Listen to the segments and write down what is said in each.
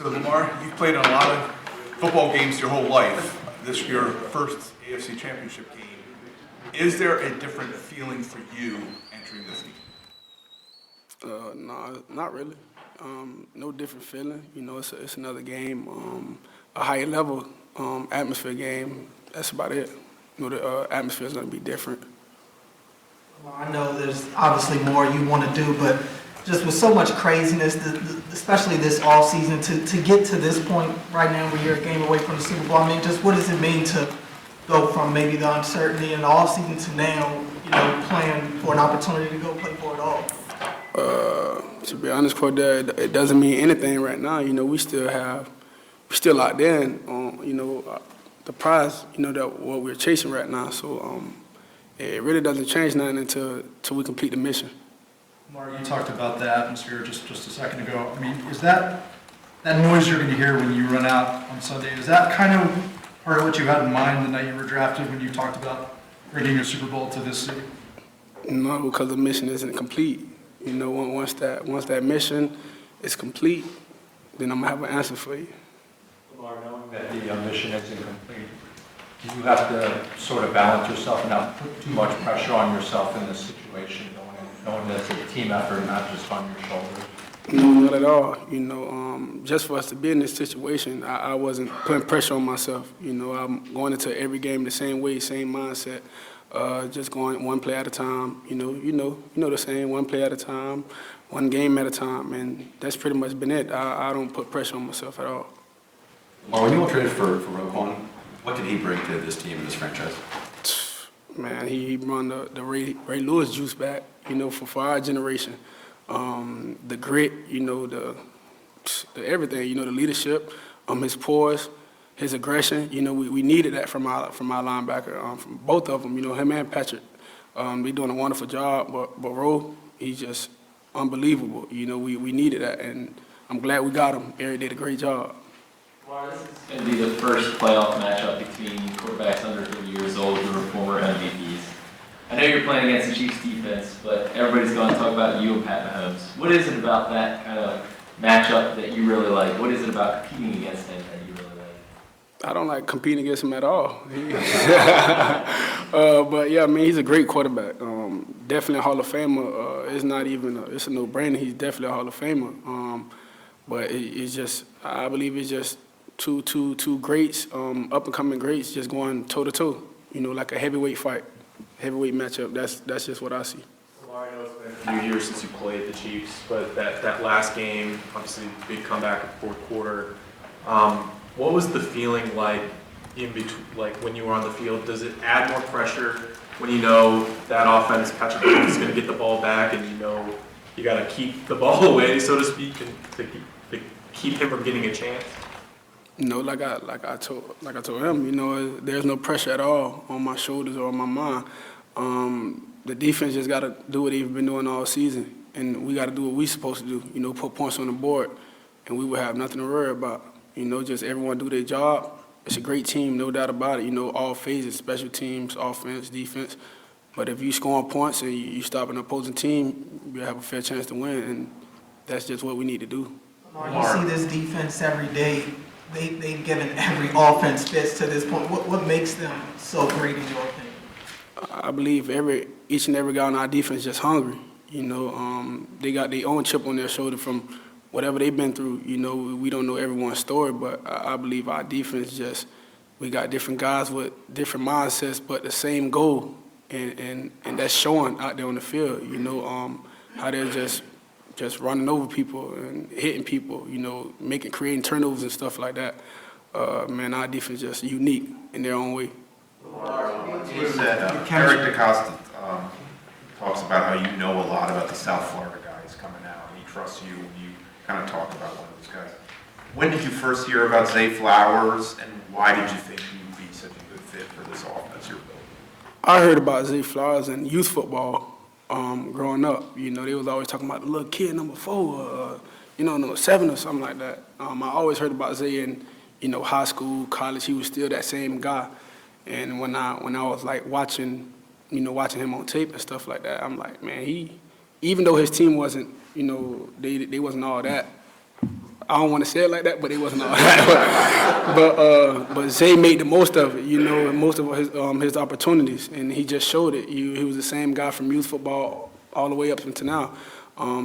So Lamar, you've played in a lot of football games your whole life. This is your first AFC Championship game. Is there a different feeling for you entering this game? No, not really. No different feeling. You know, it's another game, a higher level atmosphere game. That's about it. You know, the atmosphere is going to be different. Well, I know there's obviously more you want to do, but just with so much craziness, especially this offseason, to get to this point right now where you're a game away from the Super Bowl, I mean, just what does it mean to go from maybe the uncertainty in the offseason to now, you know, playing for an opportunity to go play for it all? To be honest, Cordell, it doesn't mean anything right now. You know, we're still locked in on, you know, the prize, you know, that what we're chasing right now. So it really doesn't change nothing until we complete the mission. Mark, you talked about the atmosphere just a second ago. I mean, is that noise you're going to hear when you run out on Sunday, is that kind of part of what you had in mind the night you were drafted when you talked about bringing a Super Bowl to this city? No, because the mission isn't complete. You know, once that mission is complete, then I'm going to have an answer for you. Lamar, knowing that the mission isn't complete, do you have to sort of balance yourself and not put too much pressure on yourself in this situation, knowing that it's a team effort, not just on your shoulders? No, not at all. You know, just for us to be in this situation, I wasn't putting pressure on myself. You know, I'm going into every game the same way, same mindset, just going one play at a time. You know the same, one play at a time, one game at a time, and that's pretty much been it. I don't put pressure on myself at all. Well, when you all traded for Roquan, what did he bring to this team and this franchise? Man, he brought the Ray Lewis juice back. You know, for our generation. The grit, you know, the everything, you know, the leadership, his poise, his aggression. You know, we needed that from our linebacker, from both of them. You know, him and Patrick, they doing a wonderful job. But Ro, he's just unbelievable. You know, we needed that, and I'm glad we got him. Eric did a great job. This is going to be the first playoff matchup between quarterbacks under 30 years old who are former MVPs. I know you're playing against the Chiefs defense, but everybody's going to talk about you and Pat Mahomes. What is it about that kind of matchup that you really like? What is it about competing against him that you really like? I don't like competing against him at all. But yeah, I mean, he's a great quarterback. Definitely a Hall of Famer. It's not even it's a no-brainer. He's definitely a Hall of Famer. But it's just, I believe it's just two greats, up-and-coming greats, just going toe-to-toe. You know, like a heavyweight fight. Heavyweight matchup. That's just what I see. Lamar, I know it's been a few years since you played the Chiefs, but that last game, obviously big comeback in the fourth quarter. What was the feeling like in between, like when you were on the field? Does it add more pressure when you know that offense, Patrick Mahomes, is going to get the ball back, and you know you got to keep the ball away, so to speak, and to keep him from getting a chance? You know, like I told him, you know, there's no pressure at all on my shoulders or on my mind. The defense just got to do what they've been doing all season, and we got to do what we're supposed to do. You know, put points on the board, and we will have nothing to worry about. You know, just everyone do their job. It's a great team, no doubt about it. You know, all phases, special teams, offense, defense. But if you score points and you stop an opposing team, you have a fair chance to win, and that's just what we need to do. You see this defense every day. They've given every offense fits to this point. What makes them so great in your opinion? I believe each and every guy on our defense is just hungry. You know, they got their own chip on their shoulder from whatever they've been through. You know, we don't know everyone's story, but I believe our defense we got different guys with different mindsets, but the same goal, and that's showing out there on the field. You know, how they're just running over people and hitting people, you know, creating turnovers and stuff like that. Man, our defense is just unique in their own way. He said, Eric DeCosta talks about how you know a lot about the South Florida guys coming out, and he trusts you when you kind of talk about one of those guys. When did you first hear about Zay Flowers, and why did you think he would be such a good fit for this offense you're building? I heard about Zay Flowers in youth football. Growing up, you know, they was always talking about the little kid number 4, you know, number 7 or something like that. I always heard about Zay in, you know, high school, college. He was still that same guy. And when I was like watching him on tape and stuff like that, I'm like, man, even though his team wasn't, you know, they wasn't all that. I don't want to say it like that, but it wasn't all that. But Zay made the most of it, you know, and most of his opportunities, and he just showed it. He was the same guy from youth football all the way up until now.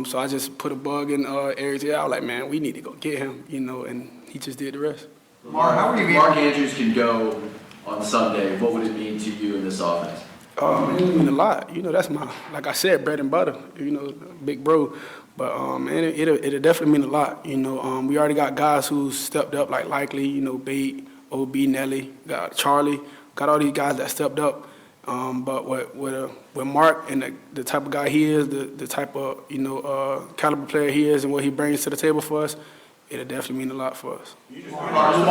So I just put a bug in Eric's ear. I was like, man, we need to go get him, you know, and he just did the rest. Mark, Mark Andrews can go on Sunday. What would it mean to you in this offense? It would mean a lot. You know, that's my, like I said, bread and butter, you know, big bro. But it'll definitely mean a lot. You know, we already got guys who stepped up, like Likely, you know, Bate, OB, Nelly, got Charlie, got all these guys that stepped up. But with Mark and the type of guy he is, the type of, you know, caliber player he is and what he brings to the table for us, it'll definitely mean a lot for us. Mark, you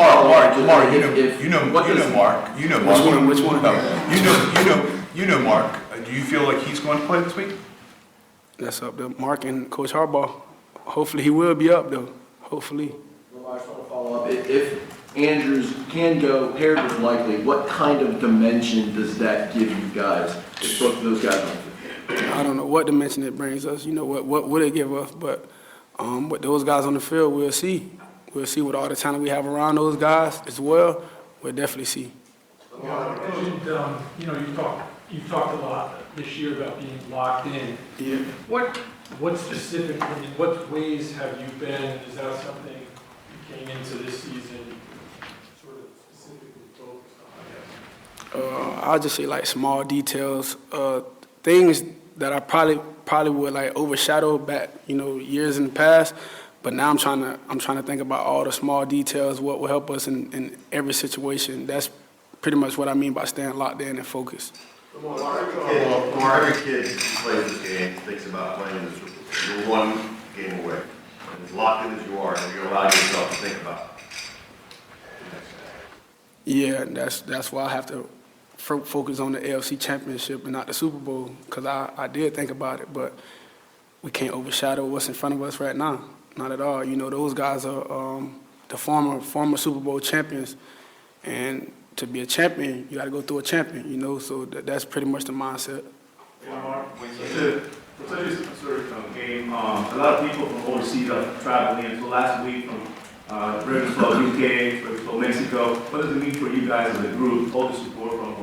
know Mark. You know Mark. Which one? You know Mark. Do you feel like he's going to play this week? That's up to Mark and Coach Harbaugh. Hopefully he will be up, though. Hopefully. I just want to follow up. If Andrews can go paired with Likely, what kind of dimension does that give you guys? If both of those guys are on the field? I don't know what dimension it brings us. You know, what would it give us? But with those guys on the field, we'll see. We'll see with all the talent we have around those guys as well. We'll definitely see. You know, you've talked a lot this year about being locked in. Yeah. What specifically, in what ways have you been, is that something you came into this season sort of specifically focused on, I'll just say like small details, things that I probably would like overshadow back, you know, years in the past. But now I'm trying to think about all the small details, what will help us in every situation. That's pretty much what I mean by staying locked in and focused. Every kid who plays this game thinks about playing in the Super Bowl. You're one game away. And as locked in as you are, you're allowed yourself to think about it. Yeah, that's why I have to focus on the AFC Championship and not the Super Bowl, because I did think about it, but we can't overshadow what's in front of us right now. Not at all. You know, those guys are the former Super Bowl champions, and to be a champion, you got to go through a champion, you know, so that's pretty much the mindset. For such a sort of game, a lot of people from overseas are traveling in. So last week from Ravens Club UK, Ravens Club Mexico, what does it mean for you guys as a group, all the support from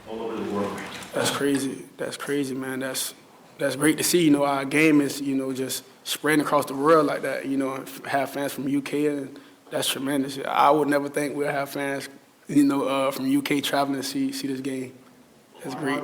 all over the world? That's crazy. That's crazy, man. That's great to see. You know, our game is, you know, just spreading across the world like that, you know, and have fans from UK, and that's tremendous. I would never think we'll have fans, you know, from UK traveling to see this game. That's great.